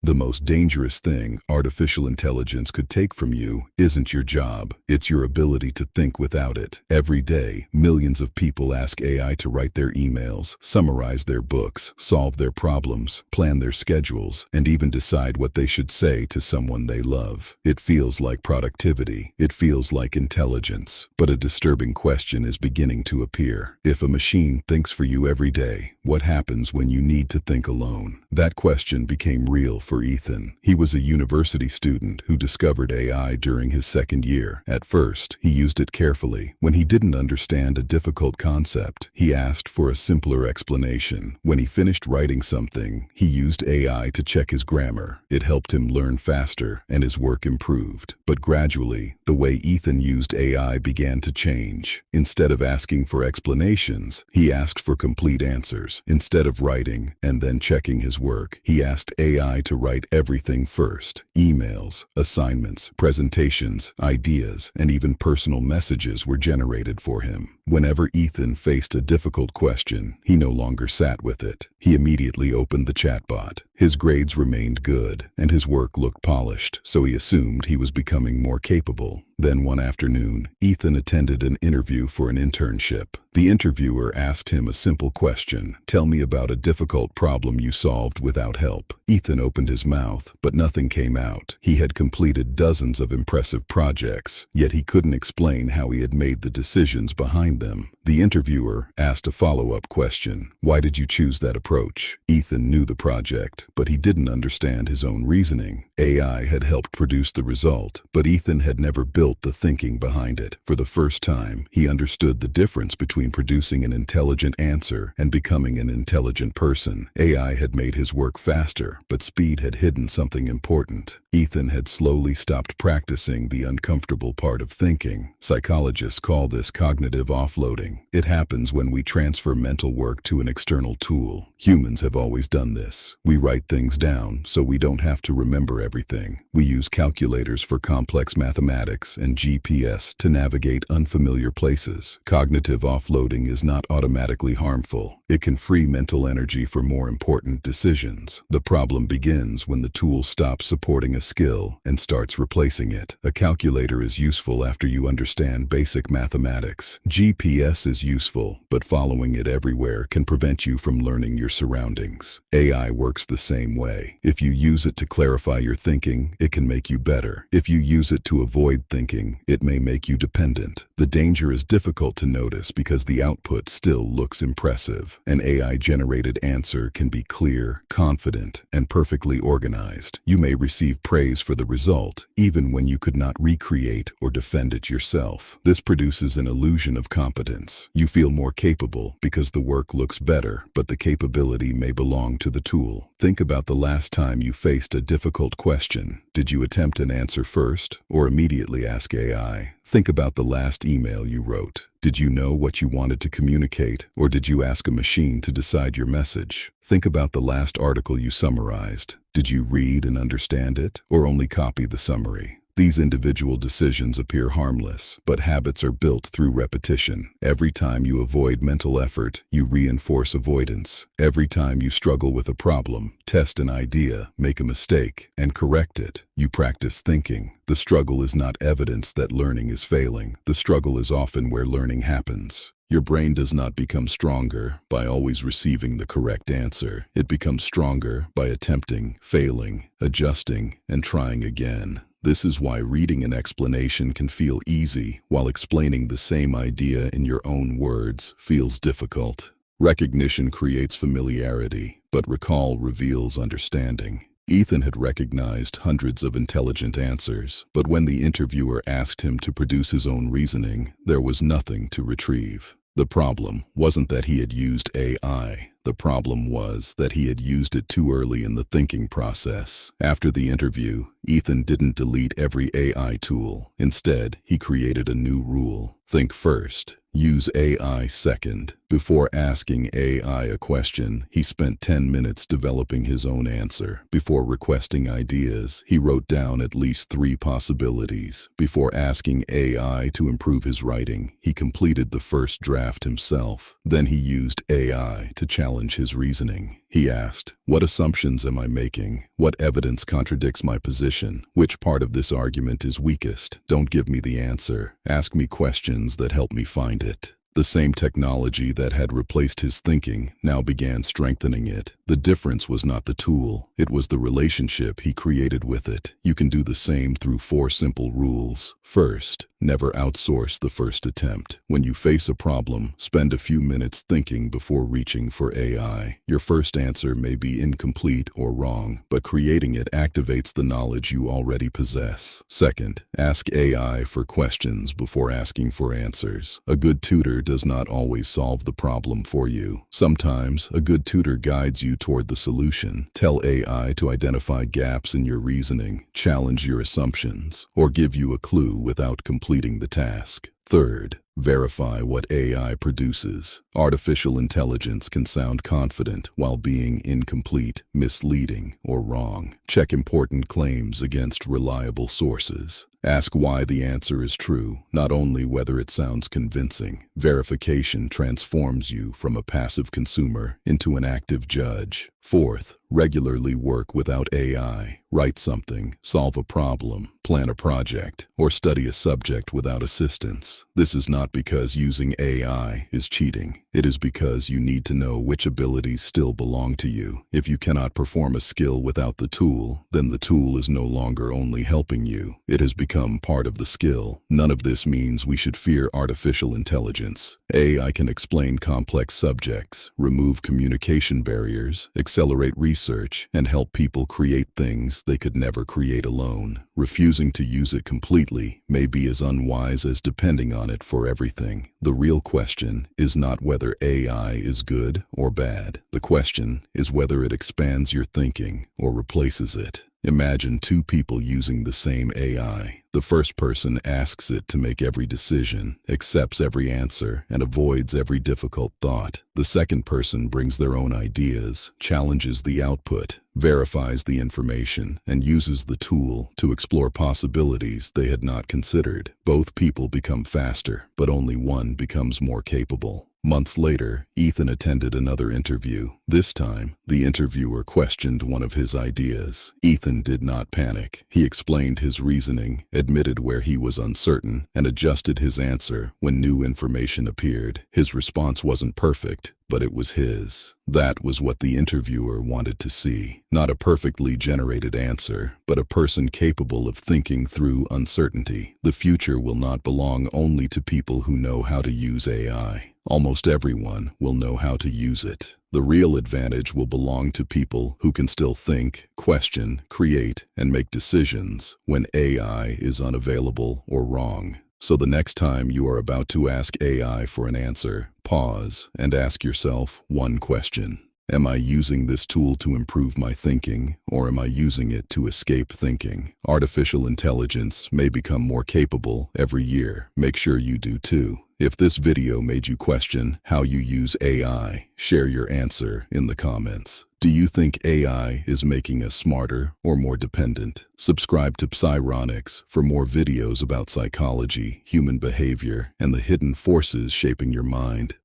The most dangerous thing artificial intelligence could take from you isn't your job, it's your ability to think without it. Every day, millions of people ask AI to write their emails, summarize their books, solve their problems, plan their schedules, and even decide what they should say to someone they love. It feels like productivity. It feels like intelligence. But a disturbing question is beginning to appear. If a machine thinks for you every day, what happens when you need to think alone? That question became real for Ethan. He was a university student who discovered AI during his second year. At first, he used it carefully. When he didn't understand a difficult concept, he asked for a simpler explanation. When he finished writing something, he used AI to check his grammar. It helped him learn faster, and his work improved. But gradually, the way Ethan used AI began to change. Instead of asking for explanations, he asked for complete answers. Instead of writing and then checking his work, he asked AI to write everything first. Emails, assignments, presentations, ideas, and even personal messages were generated for him. Whenever Ethan faced a difficult question, he no longer sat with it. He immediately opened the chatbot. His grades remained good, and his work looked polished, so he assumed he was becoming more capable. Then one afternoon, Ethan attended an interview for an internship. The interviewer asked him a simple question: "Tell me about a difficult problem you solved without help." Ethan opened his mouth, but nothing came out. He had completed dozens of impressive projects, yet he couldn't explain how he had made the decisions behind them. The interviewer asked a follow-up question: "Why did you choose that approach?" Ethan knew the project, but he didn't understand his own reasoning. AI had helped produce the result, but Ethan had never built the thinking behind it. For the first time, he understood the difference between producing an intelligent answer and becoming an intelligent person. AI had made his work faster, but speed had hidden something important. Ethan had slowly stopped practicing the uncomfortable part of thinking. Psychologists call this cognitive offloading. It happens when we transfer mental work to an external tool. Humans have always done this. We write things down so we don't have to remember everything. We use calculators for complex mathematics and GPS to navigate unfamiliar places. Cognitive offloading is not automatically harmful. It can free mental energy for more important decisions. The problem begins when the tool stops supporting a skill and starts replacing it. A calculator is useful after you understand basic mathematics. GPS is useful, but following it everywhere can prevent you from learning your surroundings. AI works the same way. If you use it to clarify your thinking, it can make you better. If you use it to avoid thinking, it may make you dependent. The danger is difficult to notice because the output still looks impressive. An AI-generated answer can be clear, confident, and perfectly organized. You may receive praise for the result, even when you could not recreate or defend it yourself. This produces an illusion of competence. You feel more capable because the work looks better, but the capability may belong to the tool. Think about the last time you faced a difficult question. Did you attempt an answer first, or immediately ask AI? Think about the last email you wrote. Did you know what you wanted to communicate, or did you ask a machine to decide your message? Think about the last article you summarized. Did you read and understand it, or only copy the summary? These individual decisions appear harmless, but habits are built through repetition. Every time you avoid mental effort, you reinforce avoidance. Every time you struggle with a problem, test an idea, make a mistake, and correct it, you practice thinking. The struggle is not evidence that learning is failing. The struggle is often where learning happens. Your brain does not become stronger by always receiving the correct answer. It becomes stronger by attempting, failing, adjusting, and trying again. This is why reading an explanation can feel easy, while explaining the same idea in your own words feels difficult. Recognition creates familiarity, but recall reveals understanding. Ethan had recognized hundreds of intelligent answers, but when the interviewer asked him to produce his own reasoning, there was nothing to retrieve. The problem wasn't that he had used AI. The problem was that he had used it too early in the thinking process. After the interview, Ethan didn't delete every AI tool. Instead, he created a new rule. Think first. Use AI second. Before asking AI a question, he spent 10 minutes developing his own answer. Before requesting ideas, he wrote down at least 3 possibilities. Before asking AI to improve his writing, he completed the first draft himself. Then he used AI to challenge his reasoning. He asked, "What assumptions am I making? What evidence contradicts my position? Which part of this argument is weakest? Don't give me the answer. Ask me questions that help me find it." The same technology that had replaced his thinking now began strengthening it. The difference was not the tool, it was the relationship he created with it. You can do the same through 4 simple rules. First, never outsource the first attempt. When you face a problem, spend a few minutes thinking before reaching for AI. Your first answer may be incomplete or wrong, but creating it activates the knowledge you already possess. Second, ask AI for questions before asking for answers. A good tutor does not always solve the problem for you. Sometimes, a good tutor guides you toward the solution. Tell AI to identify gaps in your reasoning, challenge your assumptions, or give you a clue without completing the task. Third, verify what AI produces. Artificial intelligence can sound confident while being incomplete, misleading, or wrong. Check important claims against reliable sources. Ask why the answer is true, not only whether it sounds convincing. Verification transforms you from a passive consumer into an active judge. Fourth, regularly work without AI. Write something, solve a problem, plan a project, or study a subject without assistance. This is not because using AI is cheating. It is because you need to know which abilities still belong to you. If you cannot perform a skill without the tool, then the tool is no longer only helping you. It has become part of the skill. None of this means we should fear artificial intelligence. AI can explain complex subjects, remove communication barriers, accelerate research, and help people create things they could never create alone. Refusing to use it completely may be as unwise as depending on it for everything. The real question is not whether AI is good or bad. The question is whether it expands your thinking or replaces it. Imagine 2 people using the same AI. The first person asks it to make every decision, accepts every answer, and avoids every difficult thought. The second person brings their own ideas, challenges the output, verifies the information, and uses the tool to explore possibilities they had not considered. Both people become faster, but only one becomes more capable. Months later, Ethan attended another interview. This time, the interviewer questioned one of his ideas. Ethan did not panic. He explained his reasoning, admitted where he was uncertain, and adjusted his answer when new information appeared. His response wasn't perfect, but it was his. That was what the interviewer wanted to see. Not a perfectly generated answer, but a person capable of thinking through uncertainty. The future will not belong only to people who know how to use AI. Almost everyone will know how to use it. The real advantage will belong to people who can still think, question, create, and make decisions when AI is unavailable or wrong. So the next time you are about to ask AI for an answer, pause and ask yourself one question. Am I using this tool to improve my thinking, or am I using it to escape thinking? Artificial intelligence may become more capable every year. Make sure you do too. If this video made you question how you use AI, share your answer in the comments. Do you think AI is making us smarter or more dependent? Subscribe to PSYRONIX for more videos about psychology, human behavior, and the hidden forces shaping your mind.